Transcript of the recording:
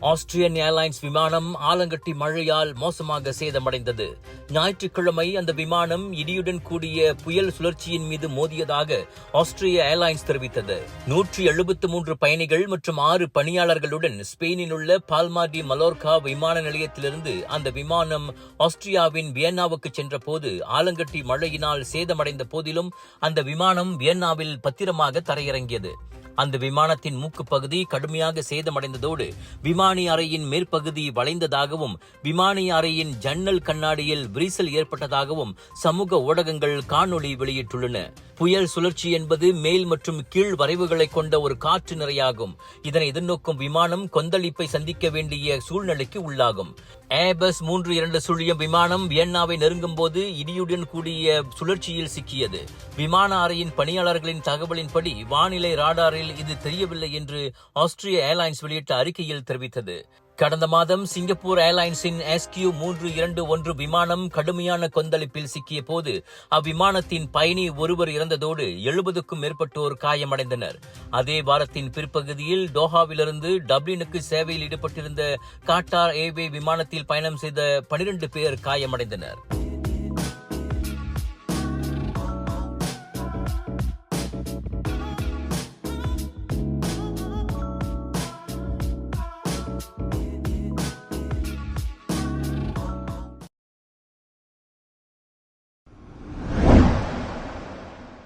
Austrian airlines விமானம் ஆலங்கட்டி மழையால் மோசமாக சேதமடைந்தது. ஞாயிற்றுக்கிழமை அந்த விமானம் இடியுடன் கூடிய புயல் சுழற்சியின் மீது மோதியதாக ஆஸ்திரிய ஏர்லைன்ஸ் தெரிவித்தது. 173 பயணிகள் மற்றும் 6 பணியாளர்களுடன் ஸ்பெயினில் உள்ள பால்மா டி மலோர்கா விமான நிலையத்திலிருந்து அந்த விமானம் ஆஸ்திரியாவின் வியன்னாவுக்கு சென்ற போது ஆலங்கட்டி மழையினால் சேதமடைந்த போதிலும் அந்த விமானம் வியன்னாவில் பத்திரமாக தரையிறங்கியது. அந்த விமானத்தின் மூக்கு பகுதி கடுமையாக சேதமடைந்ததோடு விமானி அறையின் மேற்பகுதி வளைந்ததாகவும் விமானி அறையின் ஜன்னல் கண்ணாடியில் விரிசல் ஏற்பட்டதாகவும் சமூக ஊடகங்கள் காணொளி வெளியிட்டுள்ளன. புயல் சுழற்சி என்பது மேல் மற்றும் கீழ் வரைவுகளை கொண்ட ஒரு காற்று நிறையாகும். இதனை எதிர்நோக்கும் விமானம் கொந்தளிப்பை சந்திக்க வேண்டிய சூழ்நிலைக்கு உள்ளாகும். ஏர்பஸ் 320 விமானம் வியன்னாவை நெருங்கும் போது இடியுடன் கூடிய சுழற்சியில் சிக்கியது. விமான அறையின் பணியாளர்களின் தகவலின்படி வானிலை ராடாரில் இது தெரியவில்லை என்று ஆஸ்திரிய ஏர்லைன்ஸ் வெளியிட்ட அறிக்கையில் தெரிவித்தது. கடந்த மாதம் சிங்கப்பூர் ஏர்லைன்ஸின் SQ321 விமானம் கடுமையான கொந்தளிப்பில் சிக்கிய போது அவ்விமானத்தின் பயணி ஒருவர் இறந்ததோடு 70க்கும் மேற்பட்டோர் காயமடைந்தனர். அதே வாரத்தின் பிற்பகுதியில் டோஹாவிலிருந்து டப்ளினுக்கு சேவையில் ஈடுபட்டிருந்த காட்டார் ஏர்வே விமானத்தில் பயணம் செய்த 12 பேர் காயமடைந்தனர்.